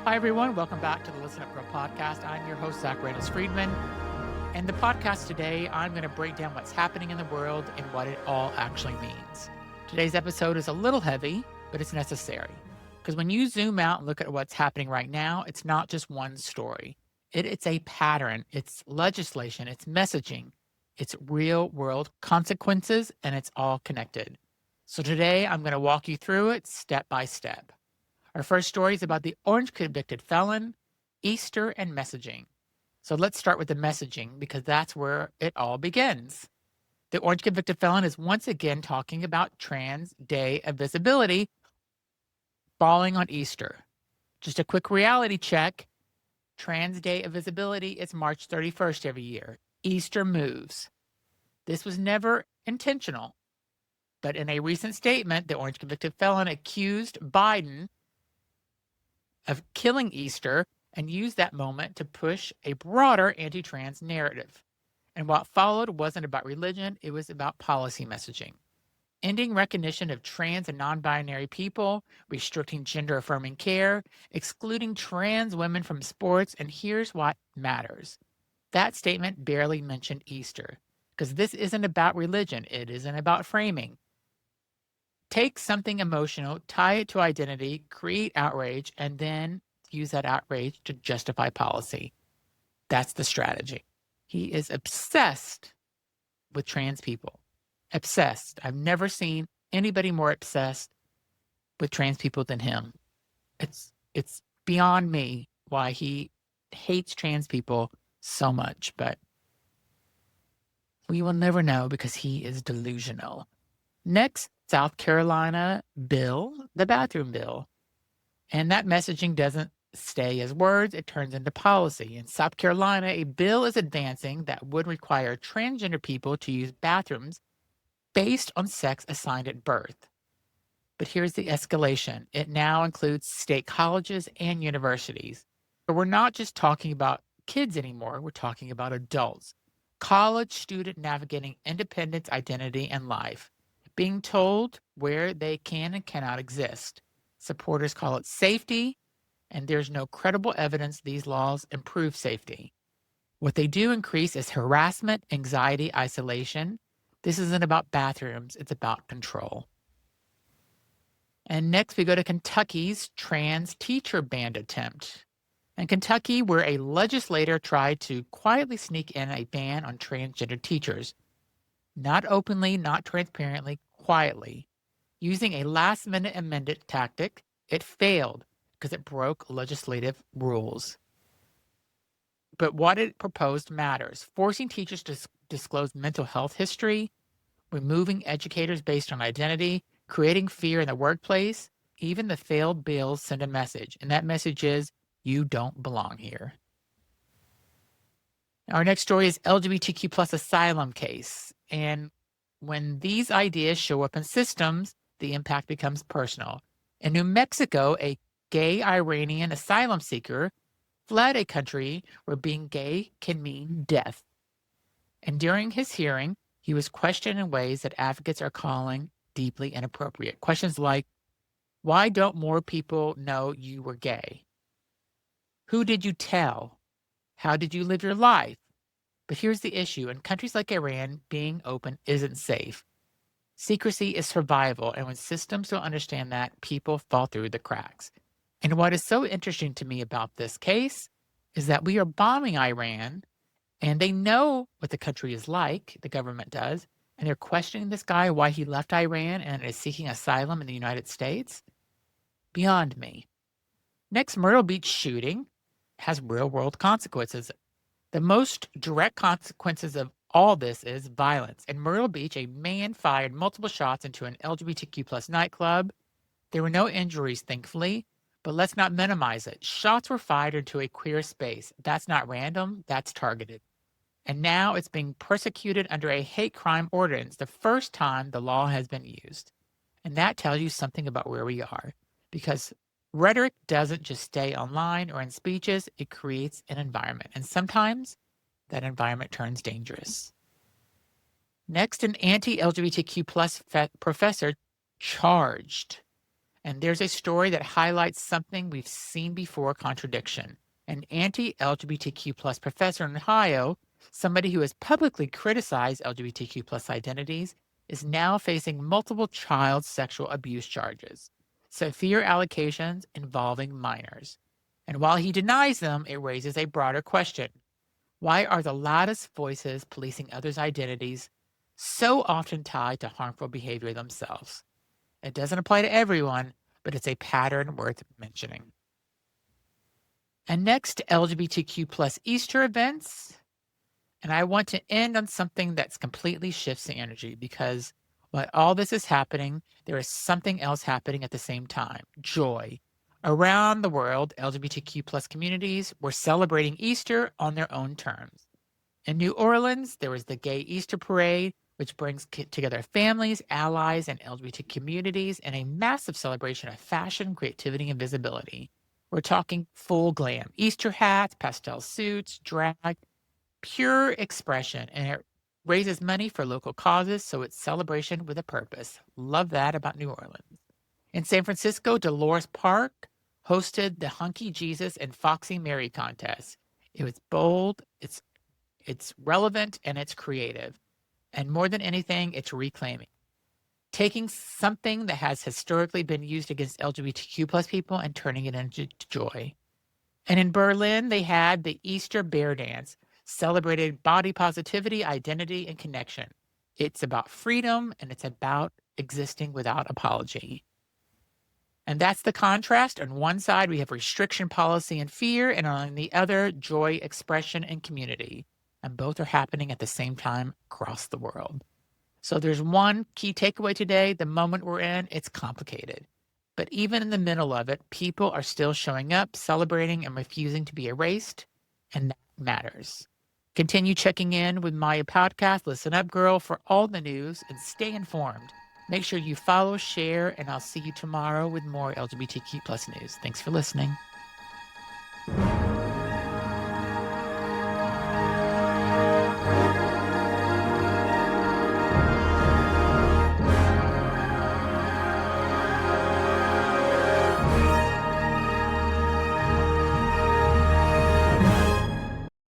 Hi, everyone. Welcome back to the Listen Up Girl podcast. I'm your host, Zach Randles-Friedman. And the podcast today, I'm going to break down what's happening in the world and what it all actually means. Today's episode is a little heavy, but it's necessary. Because when you zoom out and look at what's happening right now, it's not just one story. It's a pattern. It's legislation. It's messaging. It's real world consequences, and it's all connected. So today, I'm going to walk you through it step by step. Our first story is about the orange convicted felon, Easter, and messaging. So let's start with the messaging because that's where it all begins. The orange convicted felon is once again talking about Trans Day of Visibility falling on Easter. Just a quick reality check. Trans Day of Visibility is March 31st every year. Easter moves. This was never intentional. But in a recent statement, the orange convicted felon accused Biden of killing Easter and used that moment to push a broader anti-trans narrative. And what followed wasn't about religion, it was about policy messaging. Ending recognition of trans and non-binary people, restricting gender-affirming care, excluding trans women from sports, and here's what matters. That statement barely mentioned Easter, because this isn't about religion, it isn't about framing. Take something emotional, tie it to identity, create outrage, and then use that outrage to justify policy. That's the strategy. He is obsessed with trans people. Obsessed. I've never seen anybody more obsessed with trans people than him. It's beyond me why he hates trans people so much, but we will never know because he is delusional. Next, South Carolina bill, the bathroom bill. And that messaging doesn't stay as words, it turns into policy. In South Carolina, a bill is advancing that would require transgender people to use bathrooms based on sex assigned at birth. But here's the escalation. It now includes state colleges and universities. But we're not just talking about kids anymore, we're talking about adults. College student navigating independence, identity, and life. Being told where they can and cannot exist. Supporters call it safety, and there's no credible evidence these laws improve safety. What they do increase is harassment, anxiety, isolation. This isn't about bathrooms, it's about control. And next we go to Kentucky's trans teacher ban attempt. In Kentucky, where a legislator tried to quietly sneak in a ban on transgender teachers. Not openly, not transparently, quietly. Using a last-minute amendment tactic, it failed because it broke legislative rules. But what it proposed matters. Forcing teachers to disclose mental health history, removing educators based on identity, creating fear in the workplace. Even the failed bills send a message, and that message is, you don't belong here. Our next story is LGBTQ plus asylum case. And when these ideas show up in systems, the impact becomes personal. In New Mexico, a gay Iranian asylum seeker fled a country where being gay can mean death. And during his hearing, he was questioned in ways that advocates are calling deeply inappropriate. Questions like, why don't more people know you were gay? Who did you tell? How did you live your life? But here's the issue. In countries like Iran, being open isn't safe. Secrecy is survival, and when systems don't understand that, people fall through the cracks. And what is so interesting to me about this case is that we are bombing Iran, and they know what the country is like, the government does, and they're questioning this guy why he left Iran and is seeking asylum in the United States. Beyond me. Next, Myrtle Beach shooting has real-world consequences. The most direct consequences of all this is violence. In Myrtle Beach, a man fired multiple shots into an LGBTQ plus nightclub. There were no injuries, thankfully, but let's not minimize it. Shots were fired into a queer space. That's not random, that's targeted. And now it's being persecuted under a hate crime ordinance, the first time the law has been used. And that tells you something about where we are, because rhetoric doesn't just stay online or in speeches, it creates an environment. And sometimes that environment turns dangerous. Next, an anti-LGBTQ plus professor charged. And there's a story that highlights something we've seen before: contradiction. An anti-LGBTQ plus professor in Ohio, somebody who has publicly criticized LGBTQ plus identities, is now facing multiple child sexual abuse charges, severe allegations involving minors. And while he denies them, it raises a broader question. Why are the loudest voices policing others' identities so often tied to harmful behavior themselves? It doesn't apply to everyone, but it's a pattern worth mentioning. And next, LGBTQ plus Easter events. And I want to end on something that's completely shifts the energy, because while all this is happening, there is something else happening at the same time: joy. Around the world, LGBTQ plus communities were celebrating Easter on their own terms. In New Orleans, there was the Gay Easter Parade, which brings together families, allies, and LGBT communities in a massive celebration of fashion, creativity, and visibility. We're talking full glam: Easter hats, pastel suits, drag, pure expression, and it raises money for local causes, so it's celebration with a purpose. Love that about New Orleans. In San Francisco, Dolores Park hosted the Hunky Jesus and Foxy Mary contest. It was bold, it's relevant, and it's creative. And more than anything, it's reclaiming, taking something that has historically been used against LGBTQ plus people and turning it into joy. And in Berlin, they had the Easter Bear Dance, celebrated body positivity, identity, and connection. It's about freedom, and it's about existing without apology. And that's the contrast. On one side, we have restriction policy and fear, and on the other, joy, expression, and community. And both are happening at the same time across the world. So there's one key takeaway today: the moment we're in, it's complicated. But even in the middle of it, people are still showing up, celebrating, and refusing to be erased. And that matters. Continue checking in with my podcast, Listen Up Girl, for all the news, and stay informed. Make sure you follow, share, and I'll see you tomorrow with more LGBTQ plus news. Thanks for listening.